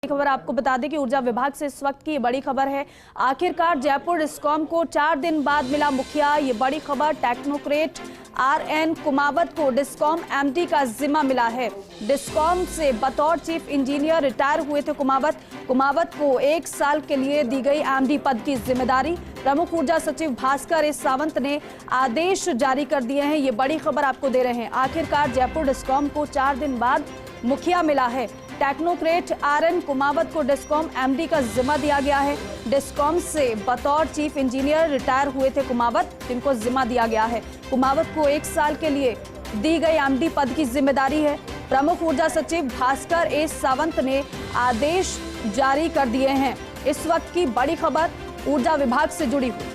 खबर आपको बता दें कि ऊर्जा विभाग से इस वक्त की ये बड़ी खबर है। आखिरकार जयपुर डिस्कॉम को 4 दिन बाद मिला मुखिया। ये बड़ी खबर, टेक्नोक्रेट आरएन कुमावत को डिस्कॉम एमडी का जिम्मा मिला है। डिस्कॉम से बतौर चीफ इंजीनियर रिटायर हुए थे कुमावत को 1 साल के लिए दी गई एमडी पद की जिम्मेदारी। प्रमुख ऊर्जा सचिव भास्कर एस सावंत ने आदेश जारी कर दिए हैं। ये बड़ी खबर आपको दे रहे हैं। आखिरकार जयपुर डिस्कॉम को 4 दिन बाद मुखिया मिला है। टेक्नोक्रेट आरएन कुमावत को डिस्कॉम एमडी का जिम्मा दिया गया है। डिस्कॉम से बतौर चीफ इंजीनियर रिटायर हुए थे कुमावत, जिनको जिम्मा दिया गया है। कुमावत को 1 साल के लिए दी गई एमडी पद की जिम्मेदारी है। प्रमुख ऊर्जा सचिव भास्कर एस सावंत ने आदेश जारी कर दिए हैं। इस वक्त की बड़ी खबर ऊर्जा विभाग से जुड़ी हुई।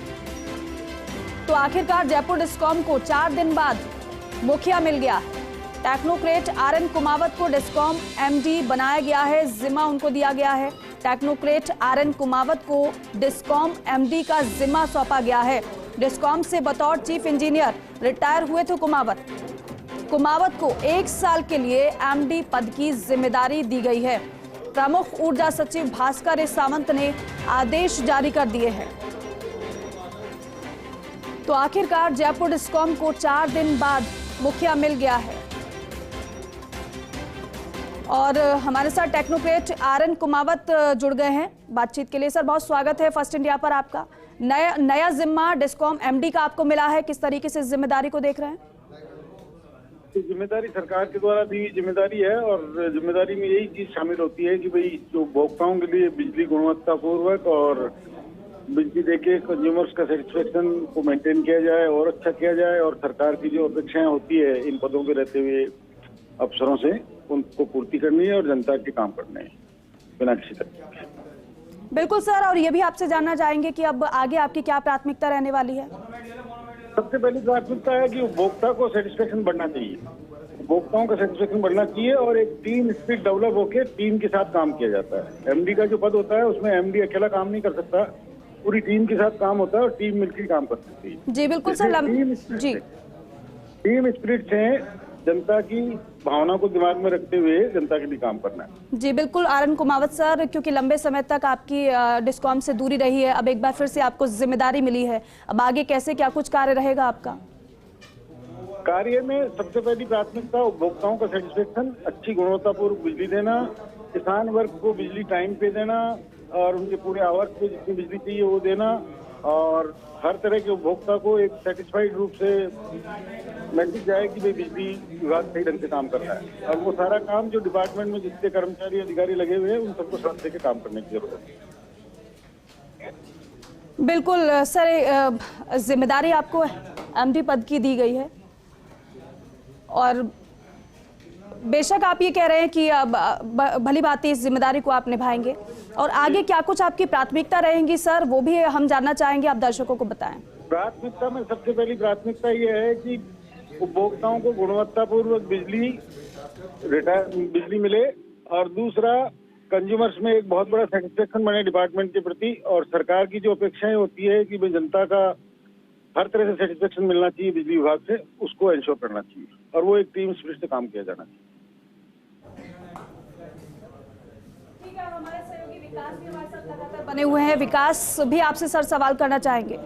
तो आखिरकार जयपुर डिस्कॉम को 4 दिन बाद मुखिया मिल गया है। टेक्नोक्रेट आरएन कुमावत को डिस्कॉम एमडी बनाया गया है, जिम्मा उनको दिया गया है। टेक्नोक्रेट आरएन कुमावत को डिस्कॉम एमडी का जिम्मा सौंपा गया है। डिस्कॉम से बतौर चीफ इंजीनियर रिटायर हुए थे कुमावत को 1 साल के लिए एमडी पद की जिम्मेदारी दी गई है। प्रमुख ऊर्जा सचिव भास्कर एस सावंत ने आदेश जारी कर दिए हैं। तो आखिरकार जयपुर डिस्कॉम को 4 दिन बाद मुखिया मिल गया है। और हमारे साथ टेक्नोक्रेट आरएन कुमावत जुड़ गए हैं बातचीत के लिए। सर, बहुत स्वागत है फर्स्ट इंडिया पर आपका। नया जिम्मा डिस्कॉम एमडी का आपको मिला है, किस तरीके से जिम्मेदारी को देख रहे हैं? जिम्मेदारी सरकार के द्वारा दी जिम्मेदारी है और जिम्मेदारी में यही चीज शामिल होती है कि भाई जो उपभोक्ताओं के लिए बिजली गुणवत्तापूर्वक और बिजली देके कंज्यूमर्स का सेटिस्फेक्शन को मेंटेन किया जाए और अच्छा किया जाए, और सरकार की जो अपेक्षाएं होती है इन पदों पे रहते हुए अफसरों से, उनको पूर्ति करनी है और जनता के काम करने हैं बिना किसी तकलीफ के। बिल्कुल सर, और ये भी आपसे जानना चाहेंगे कि अब आगे आपकी क्या प्राथमिकता रहने वाली है? सबसे पहली प्राथमिकता है कि उपभोक्ता को सेटिस्फेक्शन बढ़ना चाहिए, उपभोक्ताओं का सेटिस्फेक्शन बढ़ना चाहिए और एक टीम स्पिरिट डेवलप होकर टीम के साथ काम किया जाता है। एमडी का जो पद होता है उसमें एमडी अकेला काम नहीं कर सकता, पूरी टीम के साथ काम होता है और टीम मिलकर काम कर सकती है। जी बिल्कुल सर। टीम स्पिरिट से जनता की भावना को दिमाग में रखते हुए जनता के लिए काम करना है। जी बिल्कुल आरएन कुमावत सर, क्योंकि लंबे समय तक आपकी डिस्कॉम से दूरी रही है, अब एक बार फिर से आपको जिम्मेदारी मिली है, अब आगे कैसे क्या कुछ कार्य रहेगा आपका? कार्य में सबसे पहली प्राथमिकता उपभोक्ताओं का सेटिस्फेक्शन, अच्छी गुणवत्तापूर्ण बिजली देना, किसान वर्ग को बिजली टाइम पे देना और उनके पूरे आवर्स पे जितनी बिजली चाहिए वो देना, और हर तरह के उपभोक्ता को एक सेटिस्फाइड रूप से मैसेज जाए कि भाई बिजली विभाग सही ढंग से काम कर रहा है। और वो सारा काम जो डिपार्टमेंट में जितने कर्मचारी अधिकारी लगे हुए हैं उन सबको साथ देकर काम करने की जरूरत है। बिल्कुल सर, जिम्मेदारी आपको एमडी पद की दी गई है और बेशक आप ये कह रहे हैं कि भली भांति इस जिम्मेदारी को आप निभाएंगे, और आगे क्या कुछ आपकी प्राथमिकता रहेंगी सर, वो भी हम जानना चाहेंगे, आप दर्शकों को बताएं। प्राथमिकता में सबसे पहली प्राथमिकता ये है कि उपभोक्ताओं को गुणवत्तापूर्वक बिजली मिले, और दूसरा कंज्यूमर्स में एक बहुत बड़ा सेटिस्फेक्शन बने डिपार्टमेंट के प्रति, और सरकार की जो अपेक्षाएं होती है कि जनता का हर तरह से सेटिस्फेक्शन मिलना चाहिए बिजली विभाग से, उसको एंश्योर करना चाहिए और वो एक टीम स्पिरिट से काम किया जाना चाहिए। हमारे सहयोगी विकास भी हमारे साथ लगातार बने हुए हैं। विकास भी आपसे सर सवाल करना चाहेंगे।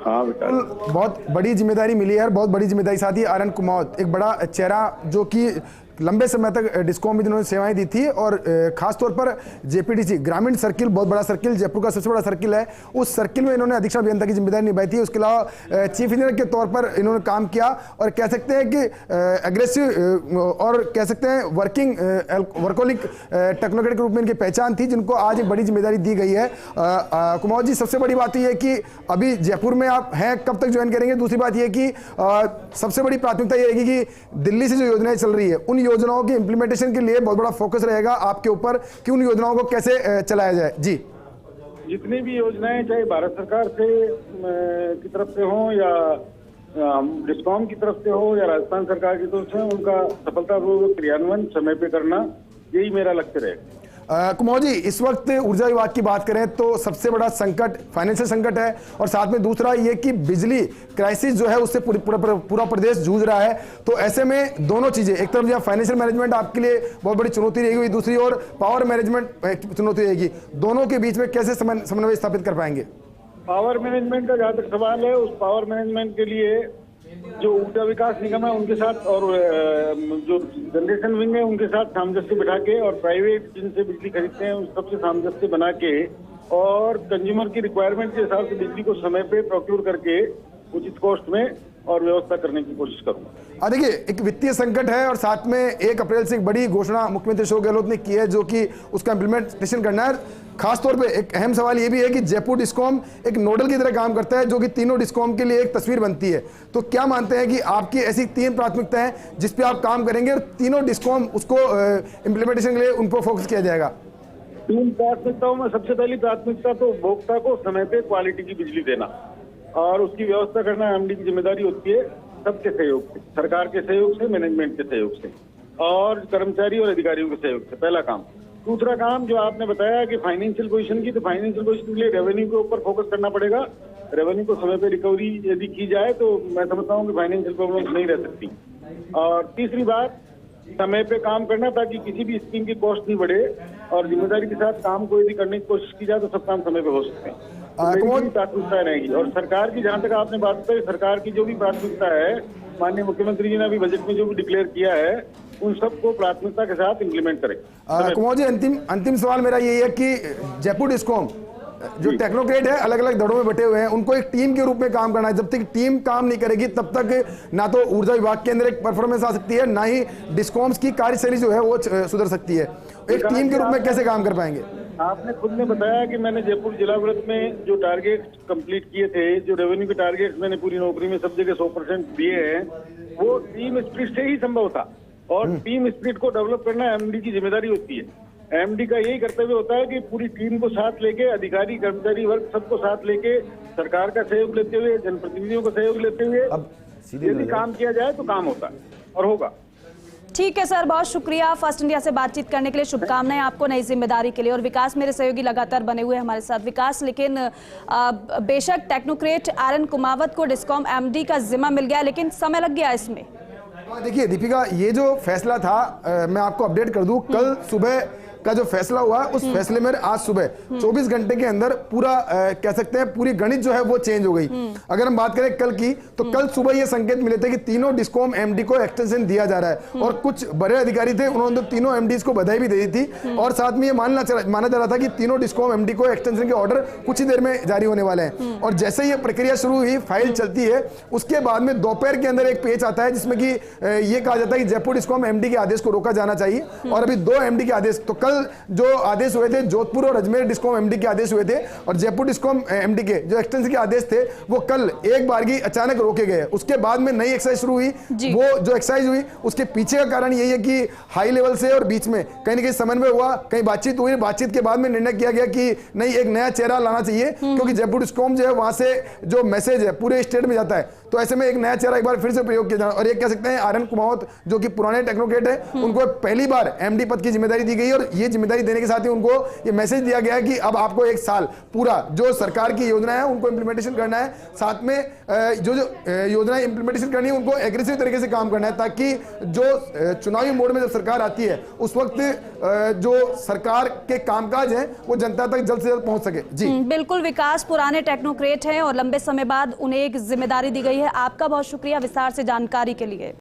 हाँ विकास, बहुत बड़ी जिम्मेदारी मिली है, बहुत बड़ी जिम्मेदारी साथ ही आरएन कुमावत एक बड़ा चेहरा जो कि लंबे समय तक डिस्कॉम में जिन्होंने सेवाएं दी थी, और खासतौर पर जेपीडीसी ग्रामीण सर्किल, बहुत बड़ा सर्किल, जयपुर का सबसे बड़ा सर्किल है, उस सर्किल में इन्होंने अधीक्षण अभियंता की जिम्मेदारी निभाई थी। उसके अलावा चीफ इंजीनियर के तौर पर इन्होंने काम किया, और कह सकते हैं कि एग्रेसिव और कह सकते हैं वर्कोलिक टेक्नोक्रेट के रूप में इनकी पहचान थी, जिनको आज एक बड़ी जिम्मेदारी दी गई है। कुमावत जी, सबसे बड़ी बात यह है कि अभी जयपुर में आप हैं, कब तक ज्वाइन करेंगे? दूसरी बात यह कि सबसे बड़ी प्राथमिकता यह रहेगी कि दिल्ली से जो योजनाएं चल रही है उन योजनाओं के इंप्लीमेंटेशन के लिए बहुत बड़ा फोकस रहेगा आपके ऊपर कि उन योजनाओं को कैसे चलाया जाए। जी, जितनी भी योजनाएं चाहे भारत सरकार से की तरफ से हो या डिस्कॉम की तरफ से हो या राजस्थान सरकार की तरफ से, उनका सफलतापूर्वक क्रियान्वयन समय पे करना, यही मेरा लक्ष्य रहेगा। कुमार जी, इस वक्त ऊर्जा विभाग की बात करें तो सबसे बड़ा संकट फाइनेंशियल संकट है, और साथ में दूसरा ये कि बिजली क्राइसिस जो है उससे पूरा प्रदेश जूझ रहा है। तो ऐसे में दोनों चीजें, एक तरफ जो फाइनेंशियल मैनेजमेंट आपके लिए बहुत बड़ी चुनौती रहेगी, दूसरी ओर पावर मैनेजमेंट चुनौती रहेगी, दोनों के बीच में कैसे समन्वय स्थापित कर पाएंगे? पावर मैनेजमेंट का जहाँ तक सवाल है, उस पावर मैनेजमेंट के लिए जो ऊर्जा विकास निगम है उनके साथ और जो जनरेशन विंग है उनके साथ सामंजस्य बिठा के, और प्राइवेट जिनसे बिजली खरीदते हैं उन सबसे सामंजस्य बना के, और कंज्यूमर की रिक्वायरमेंट के हिसाब से बिजली को समय पे प्रोक्योर करके उचित कॉस्ट में और व्यवस्था करने की कोशिश करूंगा। देखिए, एक वित्तीय संकट है और साथ में 1 अप्रैल से एक बड़ी घोषणा मुख्यमंत्री अशोक गहलोत ने की है जो कि उसका इंप्लीमेंटेशन करना है। खासतौर पे एक अहम सवाल ये भी है कि जयपुर डिस्कॉम एक नोडल की तरह काम करता है जो कि तीनों डिस्कॉम के लिए एक तस्वीर बनती है। तो क्या मानते हैं कि आपकी ऐसी 3 प्राथमिकताएं हैं जिस पे आप काम करेंगे और तीनों डिस्कॉम उसको इंप्लीमेंटेशन के लिए उन पर फोकस किया जाएगा? 3 प्राथमिकताओं में सबसे पहली प्राथमिकता तो उपभोक्ता को समय पे क्वालिटी की बिजली देना और उसकी व्यवस्था करना एमडी की जिम्मेदारी होती है, सबके सहयोग से, सरकार के सहयोग से, मैनेजमेंट के सहयोग से और कर्मचारी और अधिकारियों के सहयोग से, पहला काम। दूसरा काम जो आपने बताया कि फाइनेंशियल पोजीशन की, तो फाइनेंशियल पोजीशन के लिए रेवेन्यू के ऊपर फोकस करना पड़ेगा। रेवेन्यू को समय पे रिकवरी यदि की जाए तो मैं समझता हूँ कि फाइनेंशियल प्रॉब्लम नहीं रह सकती। और तीसरी बात, समय पे काम करना ताकि किसी भी स्कीम की कॉस्ट नहीं बढ़े, और जिम्मेदारी के साथ काम को यदि करने की कोशिश की जाए तो सब काम समय पे हो सकते हैं। प्राथमिकता रहेगी। और सरकार की, जहाँ तक आपने बात कही, सरकार की जो भी प्राथमिकता है, माननीय मुख्यमंत्री जी ने अभी बजट में जो भी डिक्लेयर किया है, उन सबको प्राथमिकता के साथ इंप्लीमेंट करें। कुमार जी, अंतिम सवाल मेरा यही है कि जयपुर डिस्कॉम जो टेक्नोक्रेट है अलग अलग दड़ों में बटे हुए हैं, उनको एक टीम के रूप में काम करना है। जब तक टीम काम नहीं करेगी तब तक ना तो ऊर्जा विभाग के अंदर एक परफॉर्मेंस आ सकती है, ना ही डिस्कॉम्स की कार्यशैली जो है वो सुधर सकती है। एक टीम के रूप में कैसे काम कर पाएंगे? आपने खुद ने बताया कि मैंने जयपुर जिला वृत्त में जो टारगेट कंप्लीट किए थे, जो रेवेन्यू के टारगेट मैंने पूरी नौकरी में सब जगह 100% दिए हैं, वो टीम स्पिरिट से ही संभव था। और टीम स्पिरिट को डेवलप करना एमडी की जिम्मेदारी होती है। एमडी का यही कर्तव्य होता है कि पूरी टीम को साथ लेके, अधिकारी कर्मचारी वर्ग सबको साथ लेके, सरकार का सहयोग लेते हुए, जनप्रतिनिधियों का सहयोग लेते हुए यदि काम किया जाए तो काम होता है और होगा। ठीक है सर, बहुत शुक्रिया फर्स्ट इंडिया से बातचीत करने के लिए। शुभकामनाएं आपको नई जिम्मेदारी के लिए। और विकास, मेरे सहयोगी लगातार बने हुए हमारे साथ। विकास, लेकिन बेशक टेक्नोक्रेट आरएन कुमावत को डिस्कॉम एमडी का जिम्मा मिल गया, लेकिन समय लग गया इसमें। देखिए दीपिका, ये जो फैसला था, मैं आपको अपडेट कर दूं, कल सुबह का जो फैसला हुआ, उस फैसले में आज सुबह 24 घंटे के अंदर पूरा कह सकते हैं पूरी गणित जो है वो चेंज हो गई। अगर हम बात करें कल की, तो कल सुबह ये संकेत मिले थे कि तीनों डिस्कॉम एमडी को एक्सटेंशन दिया जा रहा है, और कुछ बड़े अधिकारी थे, उन्होंने तीनों एमडीज को बधाई भी दे दी थी, और साथ में ये माना जा रहा था कि तीनों डिस्कॉम एमडी को एक्सटेंशन के ऑर्डर कुछ ही देर में जारी होने वाले हैं। और जैसे ही ये प्रक्रिया शुरू हुई, फाइल चलती है, उसके बाद में दोपहर के अंदर एक पेज आता है जिसमें कि ये कहा जाता है कि जयपुर डिस्कॉम एमडी के आदेश को रोका जाना चाहिए, और अभी 2 एमडी के आदेश, तो कल जो आदेश हुए थे जोधपुर और अजमेर डिस्कॉम एमडी के आदेश हुए थे, और जयपुर डिस्कॉम एमडी के जो एक्सटेंशन के आदेश थे वो कल एक बार की अचानक रोके गए। उसके बाद में नई एक्सरसाइज शुरू हुई। वो जो एक्सरसाइज हुई उसके पीछे का कारण यही है कि हाई लेवल से और बीच में कहीं ना कहीं समन्वय हुआ, कहीं बातचीत हुई, बातचीत के बाद में निर्णय किया गया कि नहीं, एक नया चेहरा लाना चाहिए, क्योंकि जयपुर डिस्कॉम जो है वहां से जो मैसेज है पूरे स्टेट में जाता है, तो ऐसे में एक नया चेहरा एक बार फिर से प्रयोग किया जाए। और ये कह सकते हैं आरएन कुमावत जो कि पुराने टेक्नोक्रेट है, उनको पहली बार एमडी पद की जिम्मेदारी दी गई, और ये जिम्मेदारी देने के साथ ही उनको ये मैसेज दिया गया है कि अब आपको 1 साल पूरा जो सरकार की योजना है उनको इंप्लीमेंटेशन करना है, साथ में जो योजनाएं इंप्लीमेंटेशन करनी है उनको एग्रेसिव तरीके से काम करना है, ताकि जो चुनावी मोड में जब सरकार आती है उस वक्त जो सरकार के कामकाज हैं वो जनता तक जल्द से जल्द पहुंच सके। जी बिल्कुल विकास, पुराने टेक्नोक्रेट हैं और लंबे समय बाद उन्हें एक जिम्मेदारी दी गई है। आपका बहुत शुक्रिया विस्तार से जानकारी के लिए।